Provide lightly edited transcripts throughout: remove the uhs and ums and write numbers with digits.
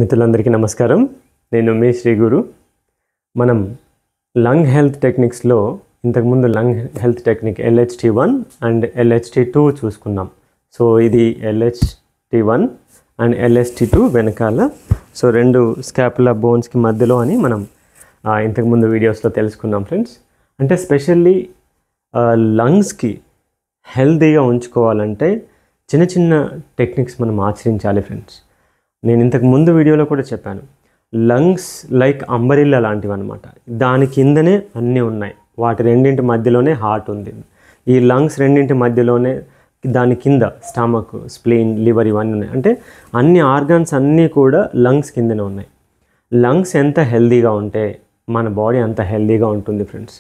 మిత్రులందరికీ నమస్కారం. నేను మీ శ్రీ గురు. మనం లంగ్ హెల్త్ టెక్నిక్స్లో ఇంతకుముందు lung health technique LHT1 and LHT2 చూసుకున్నాం. సో ఇది LHT1 అండ్ LHT2 వెనకాల, సో రెండు స్కాపులా బోన్స్కి మధ్యలో అని మనం ఇంతకుముందు వీడియోస్లో తెలుసుకున్నాం ఫ్రెండ్స్. అంటే స్పెషల్లీ లంగ్స్కి హెల్తీగా ఉంచుకోవాలంటే చిన్న చిన్న టెక్నిక్స్ మనం ఆచరించాలి ఫ్రెండ్స్. నేను ఇంతకు ముందు వీడియోలో కూడా చెప్పాను, లంగ్స్ లైక్ అంబరిల్లా లాంటివి అనమాట. దాని కిందనే అన్నీ ఉన్నాయి, వాటి రెండింటి మధ్యలోనే హార్ట్ ఉంది. ఈ లంగ్స్ రెండింటి మధ్యలోనే దాని కింద స్టమక్, స్ప్లీన్, లివర్ ఇవన్నీ ఉన్నాయి. అంటే అన్ని ఆర్గాన్స్ అన్నీ కూడా లంగ్స్ కిందనే ఉన్నాయి. లంగ్స్ ఎంత హెల్తీగా ఉంటే మన బాడీ అంత హెల్తీగా ఉంటుంది ఫ్రెండ్స్.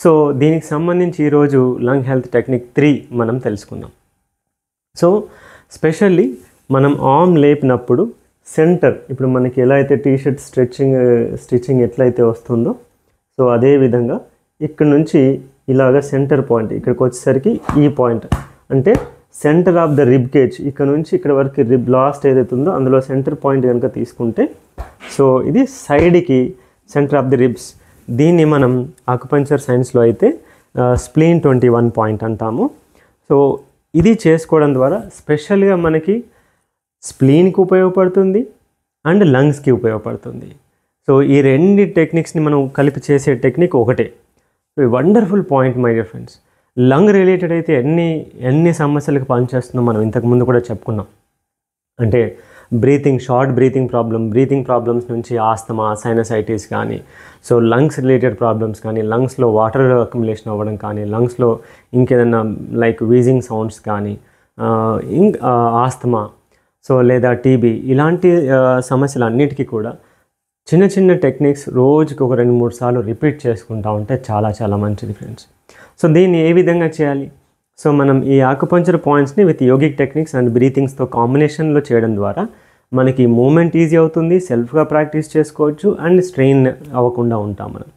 సో దీనికి సంబంధించి ఈరోజు లంగ్ హెల్త్ టెక్నిక్ 3 మనం తెలుసుకుందాం. సో స్పెషల్లీ మనం ఆర్మ్ లేపినప్పుడు సెంటర్, ఇప్పుడు మనకి ఎలా అయితే టీషర్ట్ స్టిచ్చింగ్ ఎట్లయితే వస్తుందో, సో అదే విధంగా ఇక్కడ నుంచి ఇలాగ సెంటర్ పాయింట్ ఇక్కడికి వచ్చేసరికి ఈ పాయింట్ అంటే centre of the rib cage, ఇక్కడ నుంచి ఇక్కడ వరకు రిబ్ లాస్ట్ ఏదైతే ఉందో అందులో సెంటర్ పాయింట్ కనుక తీసుకుంటే, సో ఇది సైడ్కి సెంటర్ ఆఫ్ ది రిబ్స్. దీన్ని మనం ఆకుపంచర్ సైన్స్లో అయితే స్ప్లీన్ 21 పాయింట్ అంటాము. సో ఇది చేసుకోవడం ద్వారా స్పెషల్గా మనకి స్ప్లీన్కి ఉపయోగపడుతుంది అండ్ లంగ్స్కి ఉపయోగపడుతుంది. సో ఈ రెండు టెక్నిక్స్ని మనం కలిపి చేసే టెక్నిక్ ఒకటే. Wonderful point my dear friends. Lung related అయితే ఎన్ని సమస్యలకు పనిచేస్తుందో మనం ఇంతకుముందు కూడా చెప్పుకున్నాం. అంటే షార్ట్ బ్రీతింగ్ ప్రాబ్లమ్స్ నుంచి ఆస్తమా, సైనసైటిస్ కానీ, సో లంగ్స్ రిలేటెడ్ ప్రాబ్లమ్స్ కానీ, లంగ్స్లో వాటర్ అక్యుములేషన్ అవ్వడం కానీ, లంగ్స్లో ఇంకేదన్నా లైక్ వీజింగ్ సౌండ్స్ కానీ, ఆస్తమా, సో లేదా టీబీ, ఇలాంటి సమస్యలు అన్నిటికీ కూడా చిన్న చిన్న టెక్నిక్స్ రోజుకి ఒక 2-3 సార్లు రిపీట్ చేసుకుంటూ ఉంటే చాలా చాలా మంచిది ఫ్రెండ్స్. సో దీన్ని ఏ విధంగా చేయాలి? సో మనం ఈ ఆకుపంచర్ పాయింట్స్ని విత్ యోగిక్ టెక్నిక్స్ అండ్ బ్రీతింగ్స్తో కాంబినేషన్లో చేయడం ద్వారా మనకి మూమెంట్ ఈజీ అవుతుంది, సెల్ఫ్గా ప్రాక్టీస్ చేసుకోవచ్చు అండ్ స్ట్రెయిన్ అవ్వకుండా ఉంటాం మనం.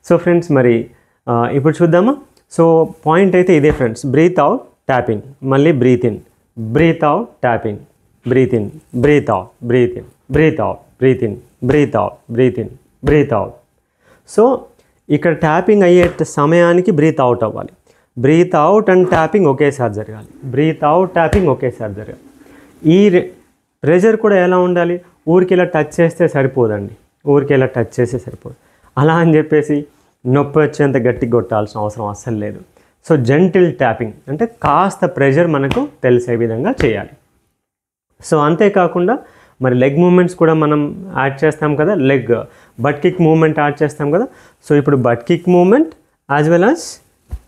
సో ఫ్రెండ్స్ మరి ఇప్పుడు చూద్దామా? సో పాయింట్ అయితే ఇదే ఫ్రెండ్స్. బ్రీత్ అవుట్, ట్యాపింగ్, మళ్ళీ breathe in, breathe out, tapping, breathe in, breathe out, breathe in, breathe out, breathe in, breathe out, breathe in, breathe out. So ఇక్కడ ట్యాపింగ్ అయ్యే సమయానికి breathe out అవ్వాలి. Breathe out and tapping ఒకేసారి జరగాలి. Breath out, tapping ఒకేసారి జరగాలి. ఈ pressure కూడా ఎలా ఉండాలి? ఊరికి ఇలా టచ్ చేస్తే సరిపోదండి, ఊరికి ఇలా టచ్ చేస్తే సరిపోదు. అలా అని చెప్పేసి నొప్పి వచ్చేంత గట్టిగా కొట్టాల్సిన అవసరం అస్సలు లేదు. సో జెంటిల్ ట్యాపింగ్ అంటే కాస్త ప్రెషర్ మనకు తెలిసే విధంగా చేయాలి. సో అంతేకాకుండా మరి లెగ్ మూమెంట్స్ కూడా మనం యాడ్ చేస్తాం కదా, బట్ కిక్ మూమెంట్ యాడ్ చేస్తాం కదా. సో ఇప్పుడు but kick movement as well as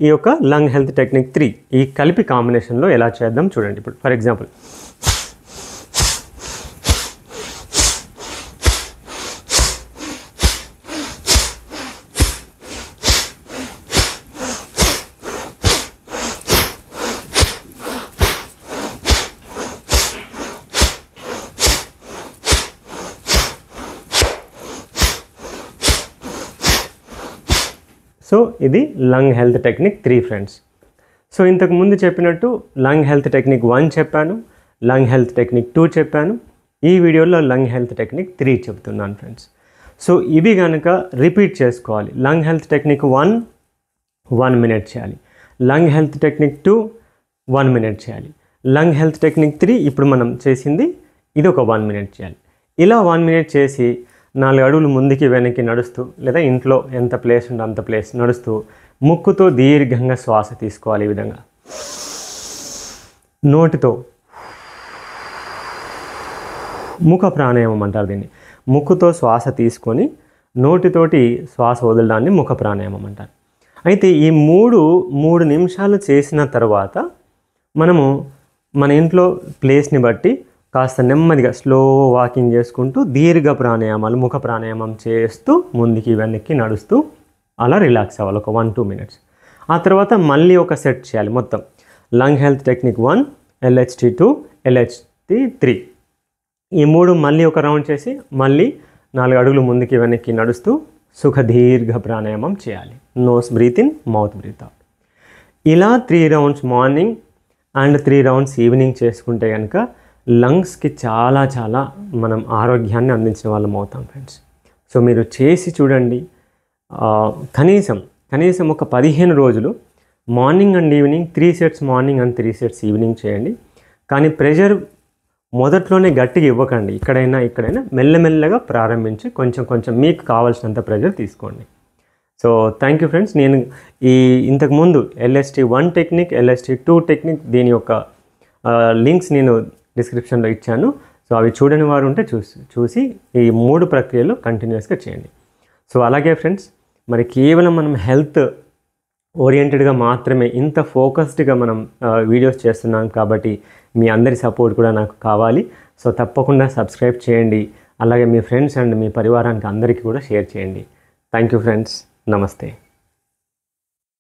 ఈ యొక్క లంగ్ హెల్త్ టెక్నిక్ 3 ఈ కలిపి కాంబినేషన్లో ఎలా చేద్దాం చూడండి. ఇప్పుడు ఫర్ ఎగ్జాంపుల్ సో ఇది lung health technique 3 friends. So ఇంతకు ముందు చెప్పినట్టు లంగ్ హెల్త్ టెక్నిక్ 1 చెప్పాను, లంగ్ హెల్త్ టెక్నిక్ 2 చెప్పాను. ఈ వీడియోలో లంగ్ హెల్త్ టెక్నిక్ 3 చెప్తున్నాను ఫ్రెండ్స్. సో ఇవి కనుక రిపీట్ చేసుకోవాలి. లంగ్ హెల్త్ టెక్నిక్ 1 మినిట్ చేయాలి, లంగ్ హెల్త్ టెక్నిక్ 2 1 మినిట్ చేయాలి, లంగ్ హెల్త్ టెక్నిక్ 3 ఇప్పుడు మనం చేసింది ఇది ఒక 1 మినిట్ చేయాలి. ఇలా 1 మినిట్ చేసి 4 అడుగులు ముందుకి వెనక్కి నడుస్తూ, లేదా ఇంట్లో ఎంత ప్లేస్ ఉందో అంత ప్లేస్ నడుస్తూ ముక్కుతో దీర్ఘంగా శ్వాస తీసుకోవాలి. ఈ విధంగా నోటితో ముఖ ప్రాణాయామం అంటారు దీన్ని. ముక్కుతో శ్వాస తీసుకొని నోటితోటి శ్వాస వదలడాన్ని ముఖ ప్రాణాయామం అంటారు. అయితే ఈ 3 నిమిషాలు చేసిన తర్వాత మనము మన ఇంట్లో ప్లేస్ని బట్టి కాస్త నెమ్మదిగా స్లో వాకింగ్ చేసుకుంటూ దీర్ఘ ప్రాణాయామాలు, ముఖ ప్రాణాయామం చేస్తూ ముందుకి వెనక్కి నడుస్తూ అలా రిలాక్స్ అవ్వాలి ఒక 1-2 మినిట్స్. ఆ తర్వాత మళ్ళీ ఒక సెట్ చేయాలి మొత్తం. Lung health technique 1, LHT2, LHT3 ఈ 3 మళ్ళీ ఒక రౌండ్ చేసి మళ్ళీ 4 అడుగులు ముందుకి వెనక్కి నడుస్తూ సుఖ దీర్ఘ ప్రాణాయామం చేయాలి. Nose breathe in, mouth breathe out. ఇలా 3 rounds morning and 3 rounds evening చేసుకుంటే కనుక లంగ్స్కి చాలా చాలా మనం ఆరోగ్యాన్ని అందించిన వాళ్ళం అవుతాం ఫ్రెండ్స్. సో మీరు చేసి చూడండి. కనీసం ఒక 15 రోజులు morning and evening 3 sets morning and 3 sets evening చేయండి. కానీ ప్రెషర్ మొదట్లోనే గట్టిగా ఇవ్వకండి. ఇక్కడైనా మెల్లమెల్లగా ప్రారంభించి కొంచెం మీకు కావాల్సినంత ప్రెషర్ తీసుకోండి. So thank you friends. నేను ఇంతకుముందు LST1 టెక్నిక్, LST2 టెక్నిక్ దీని యొక్క లింక్స్ నేను డిస్క్రిప్షన్లో ఇచ్చాను. సో అవి చూడని వారు ఉంటే చూసి ఈ 3 ప్రక్రియలు కంటిన్యూస్గా చేయండి. సో అలాగే ఫ్రెండ్స్, మరి కేవలం మనం హెల్త్ ఓరియంటెడ్గా మాత్రమే ఇంత ఫోకస్డ్గా మనం వీడియోస్ చేస్తున్నాం కాబట్టి మీ అందరి సపోర్ట్ కూడా నాకు కావాలి. సో తప్పకుండా సబ్స్క్రైబ్ చేయండి. అలాగే మీ ఫ్రెండ్స్ అండ్ మీ పరివారానికి అందరికీ కూడా షేర్ చేయండి. Thank you friends. నమస్తే.